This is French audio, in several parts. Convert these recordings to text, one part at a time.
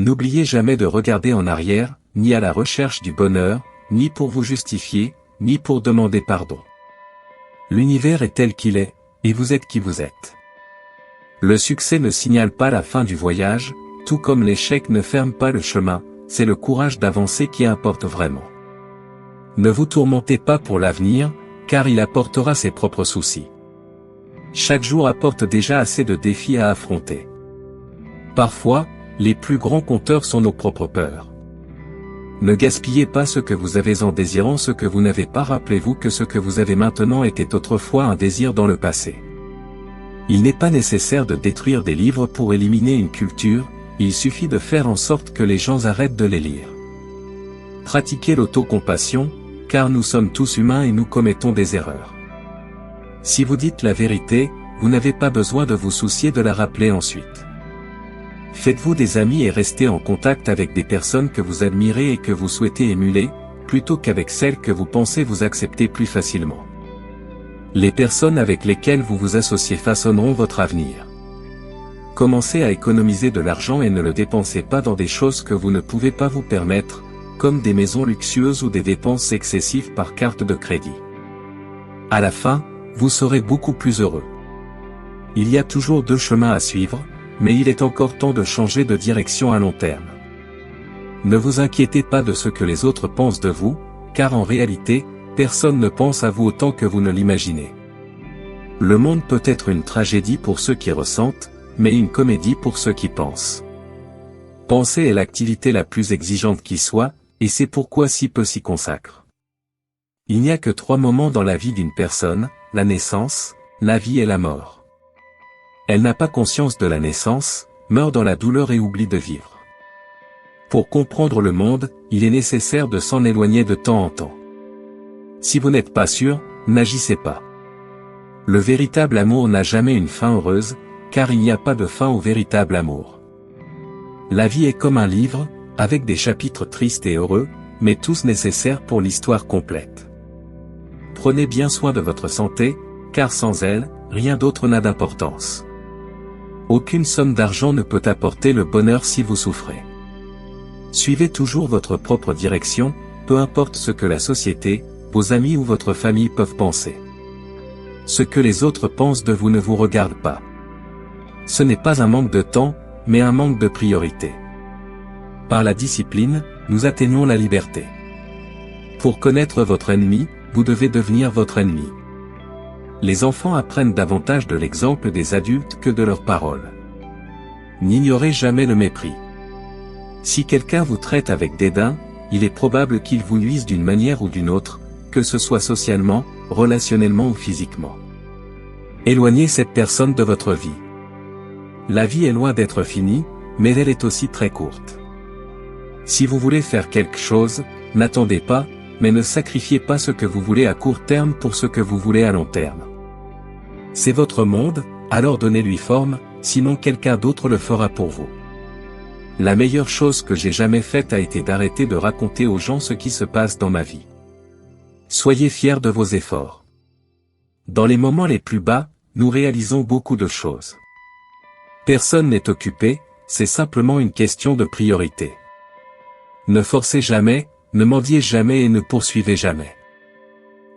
N'oubliez jamais de regarder en arrière, ni à la recherche du bonheur, ni pour vous justifier, ni pour demander pardon. L'univers est tel qu'il est, et vous êtes qui vous êtes. Le succès ne signale pas la fin du voyage, tout comme l'échec ne ferme pas le chemin, c'est le courage d'avancer qui importe vraiment. Ne vous tourmentez pas pour l'avenir, car il apportera ses propres soucis. Chaque jour apporte déjà assez de défis à affronter. Parfois, les plus grands compteurs sont nos propres peurs. Ne gaspillez pas ce que vous avez en désirant ce que vous n'avez pas. Rappelez-vous que ce que vous avez maintenant était autrefois un désir dans le passé. Il n'est pas nécessaire de détruire des livres pour éliminer une culture, il suffit de faire en sorte que les gens arrêtent de les lire. Pratiquez l'autocompassion, car nous sommes tous humains et nous commettons des erreurs. Si vous dites la vérité, vous n'avez pas besoin de vous soucier de la rappeler ensuite. Faites-vous des amis et restez en contact avec des personnes que vous admirez et que vous souhaitez émuler, plutôt qu'avec celles que vous pensez vous accepter plus facilement. Les personnes avec lesquelles vous vous associez façonneront votre avenir. Commencez à économiser de l'argent et ne le dépensez pas dans des choses que vous ne pouvez pas vous permettre, comme des maisons luxueuses ou des dépenses excessives par carte de crédit. À la fin, vous serez beaucoup plus heureux. Il y a toujours deux chemins à suivre, mais il est encore temps de changer de direction à long terme. Ne vous inquiétez pas de ce que les autres pensent de vous, car en réalité, personne ne pense à vous autant que vous ne l'imaginez. Le monde peut être une tragédie pour ceux qui ressentent, mais une comédie pour ceux qui pensent. Penser est l'activité la plus exigeante qui soit, et c'est pourquoi si peu s'y consacrent. Il n'y a que 3 moments dans la vie d'une personne, la naissance, la vie et la mort. Elle n'a pas conscience de la naissance, meurt dans la douleur et oublie de vivre. Pour comprendre le monde, il est nécessaire de s'en éloigner de temps en temps. Si vous n'êtes pas sûr, n'agissez pas. Le véritable amour n'a jamais une fin heureuse, car il n'y a pas de fin au véritable amour. La vie est comme un livre, avec des chapitres tristes et heureux, mais tous nécessaires pour l'histoire complète. Prenez bien soin de votre santé, car sans elle, rien d'autre n'a d'importance. Aucune somme d'argent ne peut apporter le bonheur si vous souffrez. Suivez toujours votre propre direction, peu importe ce que la société, vos amis ou votre famille peuvent penser. Ce que les autres pensent de vous ne vous regarde pas. Ce n'est pas un manque de temps, mais un manque de priorité. Par la discipline, nous atteignons la liberté. Pour connaître votre ennemi, vous devez devenir votre ennemi. Les enfants apprennent davantage de l'exemple des adultes que de leurs paroles. N'ignorez jamais le mépris. Si quelqu'un vous traite avec dédain, il est probable qu'il vous nuise d'une manière ou d'une autre, que ce soit socialement, relationnellement ou physiquement. Éloignez cette personne de votre vie. La vie est loin d'être finie, mais elle est aussi très courte. Si vous voulez faire quelque chose, n'attendez pas, mais ne sacrifiez pas ce que vous voulez à court terme pour ce que vous voulez à long terme. C'est votre monde, alors donnez-lui forme, sinon quelqu'un d'autre le fera pour vous. La meilleure chose que j'ai jamais faite a été d'arrêter de raconter aux gens ce qui se passe dans ma vie. Soyez fiers de vos efforts. Dans les moments les plus bas, nous réalisons beaucoup de choses. Personne n'est occupé, c'est simplement une question de priorité. Ne forcez jamais, ne mendiez jamais et ne poursuivez jamais.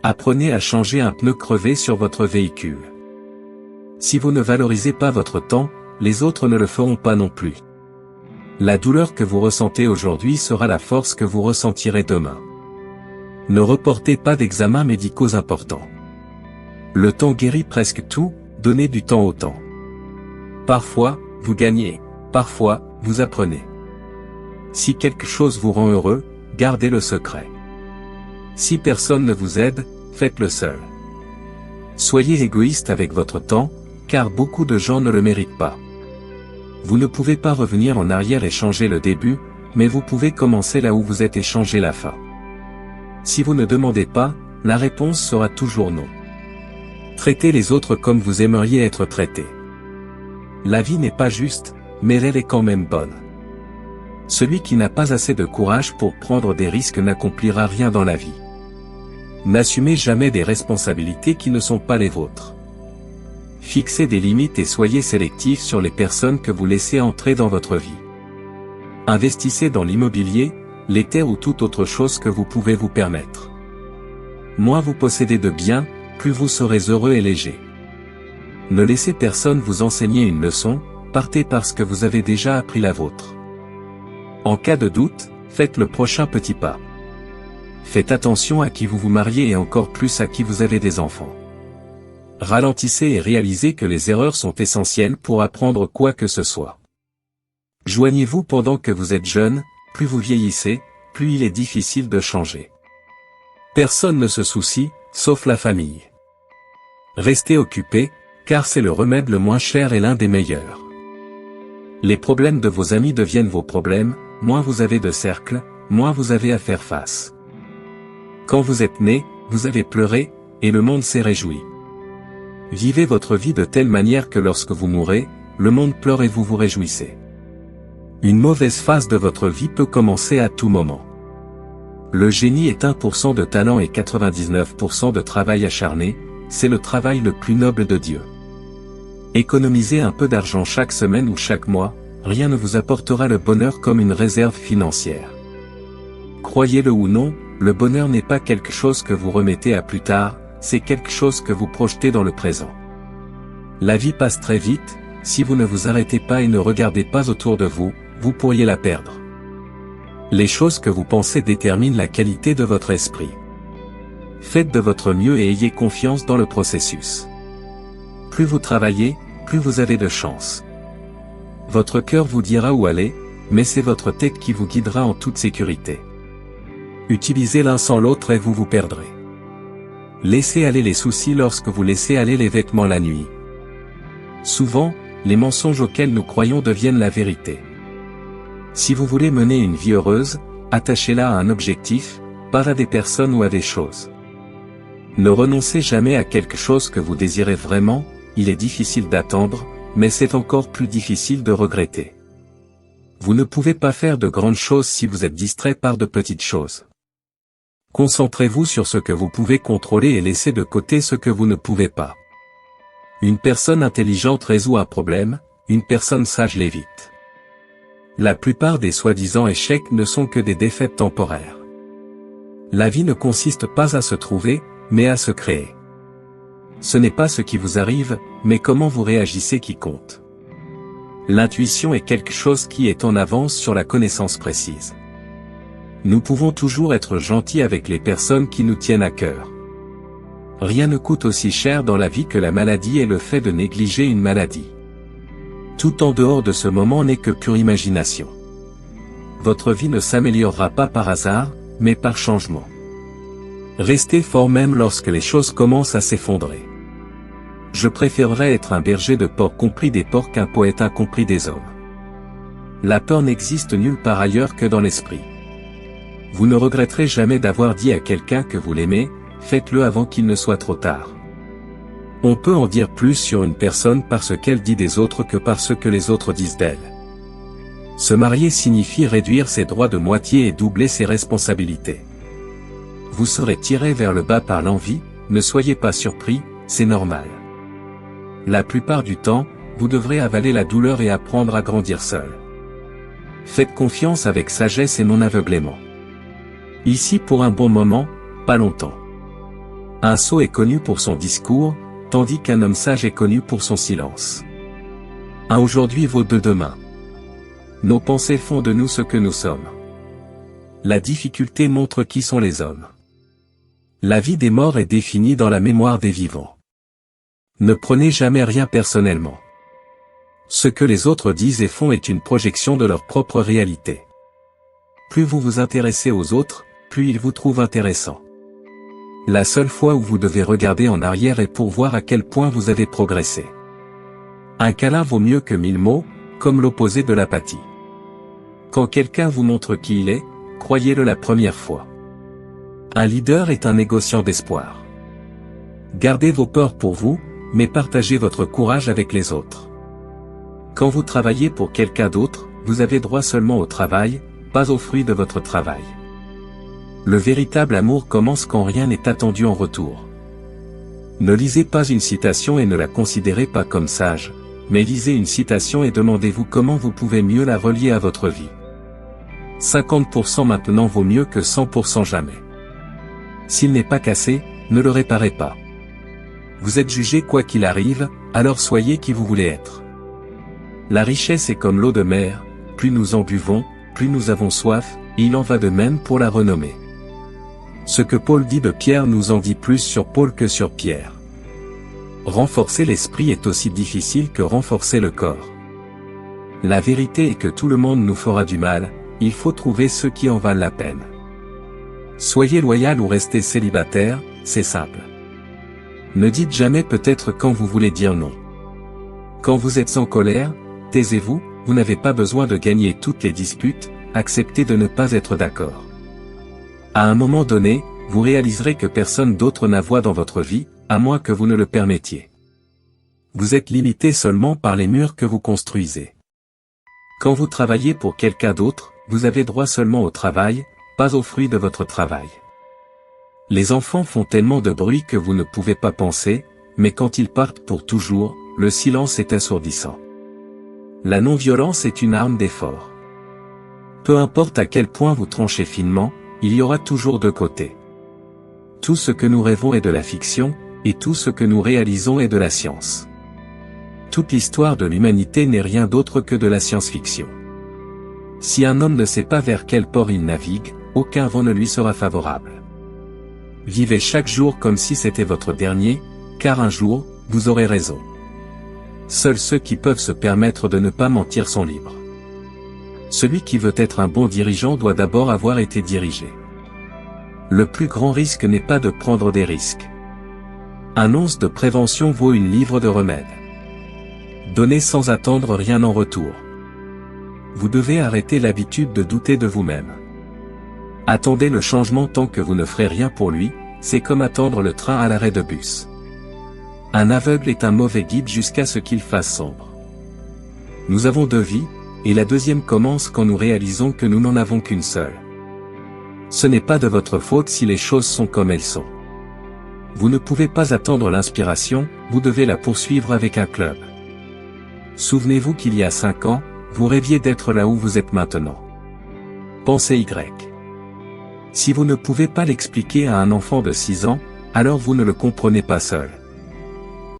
Apprenez à changer un pneu crevé sur votre véhicule. Si vous ne valorisez pas votre temps, les autres ne le feront pas non plus. La douleur que vous ressentez aujourd'hui sera la force que vous ressentirez demain. Ne reportez pas d'examens médicaux importants. Le temps guérit presque tout, donnez du temps au temps. Parfois, vous gagnez, parfois, vous apprenez. Si quelque chose vous rend heureux, gardez le secret. Si personne ne vous aide, faites-le seul. Soyez égoïste avec votre temps, car beaucoup de gens ne le méritent pas. Vous ne pouvez pas revenir en arrière et changer le début, mais vous pouvez commencer là où vous êtes et changer la fin. Si vous ne demandez pas, la réponse sera toujours non. Traitez les autres comme vous aimeriez être traités. La vie n'est pas juste, mais elle est quand même bonne. Celui qui n'a pas assez de courage pour prendre des risques n'accomplira rien dans la vie. N'assumez jamais des responsabilités qui ne sont pas les vôtres. Fixez des limites et soyez sélectif sur les personnes que vous laissez entrer dans votre vie. Investissez dans l'immobilier, les terres ou toute autre chose que vous pouvez vous permettre. Moins vous possédez de biens, plus vous serez heureux et léger. Ne laissez personne vous enseigner une leçon, partez parce que vous avez déjà appris la vôtre. En cas de doute, faites le prochain petit pas. Faites attention à qui vous vous mariez et encore plus à qui vous avez des enfants. Ralentissez et réalisez que les erreurs sont essentielles pour apprendre quoi que ce soit. Joignez-vous pendant que vous êtes jeune, plus vous vieillissez, plus il est difficile de changer. Personne ne se soucie, sauf la famille. Restez occupé, car c'est le remède le moins cher et l'un des meilleurs. Les problèmes de vos amis deviennent vos problèmes, moins vous avez de cercle, moins vous avez à faire face. Quand vous êtes né, vous avez pleuré, et le monde s'est réjoui. Vivez votre vie de telle manière que lorsque vous mourrez, le monde pleure et vous vous réjouissez. Une mauvaise phase de votre vie peut commencer à tout moment. Le génie est 1% de talent et 99% de travail acharné, c'est le travail le plus noble de Dieu. Économisez un peu d'argent chaque semaine ou chaque mois, rien ne vous apportera le bonheur comme une réserve financière. Croyez-le ou non, le bonheur n'est pas quelque chose que vous remettez à plus tard, c'est quelque chose que vous projetez dans le présent. La vie passe très vite, si vous ne vous arrêtez pas et ne regardez pas autour de vous, vous pourriez la perdre. Les choses que vous pensez déterminent la qualité de votre esprit. Faites de votre mieux et ayez confiance dans le processus. Plus vous travaillez, plus vous avez de chance. Votre cœur vous dira où aller, mais c'est votre tête qui vous guidera en toute sécurité. Utilisez l'un sans l'autre et vous vous perdrez. Laissez aller les soucis lorsque vous laissez aller les vêtements la nuit. Souvent, les mensonges auxquels nous croyons deviennent la vérité. Si vous voulez mener une vie heureuse, attachez-la à un objectif, pas à des personnes ou à des choses. Ne renoncez jamais à quelque chose que vous désirez vraiment, il est difficile d'attendre, mais c'est encore plus difficile de regretter. Vous ne pouvez pas faire de grandes choses si vous êtes distrait par de petites choses. Concentrez-vous sur ce que vous pouvez contrôler et laissez de côté ce que vous ne pouvez pas. Une personne intelligente résout un problème, une personne sage l'évite. La plupart des soi-disant échecs ne sont que des défaites temporaires. La vie ne consiste pas à se trouver, mais à se créer. Ce n'est pas ce qui vous arrive, mais comment vous réagissez qui compte. L'intuition est quelque chose qui est en avance sur la connaissance précise. Nous pouvons toujours être gentils avec les personnes qui nous tiennent à cœur. Rien ne coûte aussi cher dans la vie que la maladie et le fait de négliger une maladie. Tout en dehors de ce moment n'est que pure imagination. Votre vie ne s'améliorera pas par hasard, mais par changement. Restez fort même lorsque les choses commencent à s'effondrer. Je préférerais être un berger de porcs compris des porcs qu'un poète incompris des hommes. La peur n'existe nulle part ailleurs que dans l'esprit. Vous ne regretterez jamais d'avoir dit à quelqu'un que vous l'aimez, faites-le avant qu'il ne soit trop tard. On peut en dire plus sur une personne par ce qu'elle dit des autres que par ce que les autres disent d'elle. Se marier signifie réduire ses droits de moitié et doubler ses responsabilités. Vous serez tiré vers le bas par l'envie, ne soyez pas surpris, c'est normal. La plupart du temps, vous devrez avaler la douleur et apprendre à grandir seul. Faites confiance avec sagesse et non aveuglément. Ici pour un bon moment, pas longtemps. Un sot est connu pour son discours, tandis qu'un homme sage est connu pour son silence. Un aujourd'hui vaut deux demain. Nos pensées font de nous ce que nous sommes. La difficulté montre qui sont les hommes. La vie des morts est définie dans la mémoire des vivants. Ne prenez jamais rien personnellement. Ce que les autres disent et font est une projection de leur propre réalité. Plus vous vous intéressez aux autres, plus ils vous trouvent intéressant. La seule fois où vous devez regarder en arrière est pour voir à quel point vous avez progressé. Un câlin vaut mieux que 1000 mots, comme l'opposé de l'apathie. Quand quelqu'un vous montre qui il est, croyez-le la première fois. Un leader est un négociant d'espoir. Gardez vos peurs pour vous, mais partagez votre courage avec les autres. Quand vous travaillez pour quelqu'un d'autre, vous avez droit seulement au travail, pas aux fruits de votre travail. Le véritable amour commence quand rien n'est attendu en retour. Ne lisez pas une citation et ne la considérez pas comme sage, mais lisez une citation et demandez-vous comment vous pouvez mieux la relier à votre vie. 50% maintenant vaut mieux que 100% jamais. S'il n'est pas cassé, ne le réparez pas. Vous êtes jugé quoi qu'il arrive, alors soyez qui vous voulez être. La richesse est comme l'eau de mer, plus nous en buvons, plus nous avons soif, et il en va de même pour la renommée. Ce que Paul dit de Pierre nous en dit plus sur Paul que sur Pierre. Renforcer l'esprit est aussi difficile que renforcer le corps. La vérité est que tout le monde nous fera du mal, il faut trouver ceux qui en valent la peine. Soyez loyal ou restez célibataire, c'est simple. Ne dites jamais peut-être quand vous voulez dire non. Quand vous êtes en colère, taisez-vous, vous n'avez pas besoin de gagner toutes les disputes, acceptez de ne pas être d'accord. À un moment donné, vous réaliserez que personne d'autre n'a voix dans votre vie, à moins que vous ne le permettiez. Vous êtes limité seulement par les murs que vous construisez. Quand vous travaillez pour quelqu'un d'autre, vous avez droit seulement au travail, pas aux fruits de votre travail. Les enfants font tellement de bruit que vous ne pouvez pas penser, mais quand ils partent pour toujours, le silence est assourdissant. La non-violence est une arme d'effort. Peu importe à quel point vous tranchez finement, il y aura toujours deux côtés. Tout ce que nous rêvons est de la fiction, et tout ce que nous réalisons est de la science. Toute l'histoire de l'humanité n'est rien d'autre que de la science-fiction. Si un homme ne sait pas vers quel port il navigue, aucun vent ne lui sera favorable. Vivez chaque jour comme si c'était votre dernier, car un jour, vous aurez raison. Seuls ceux qui peuvent se permettre de ne pas mentir sont libres. Celui qui veut être un bon dirigeant doit d'abord avoir été dirigé. Le plus grand risque n'est pas de prendre des risques. Un once de prévention vaut une livre de remède. Donnez sans attendre rien en retour. Vous devez arrêter l'habitude de douter de vous-même. Attendez le changement tant que vous ne ferez rien pour lui, c'est comme attendre le train à l'arrêt de bus. Un aveugle est un mauvais guide jusqu'à ce qu'il fasse sombre. Nous avons deux vies, et la deuxième commence quand nous réalisons que nous n'en avons qu'une seule. Ce n'est pas de votre faute si les choses sont comme elles sont. Vous ne pouvez pas attendre l'inspiration, vous devez la poursuivre avec un club. Souvenez-vous qu'il y a 5 ans, vous rêviez d'être là où vous êtes maintenant. Pensez Y. Si vous ne pouvez pas l'expliquer à un enfant de 6 ans, alors vous ne le comprenez pas seul.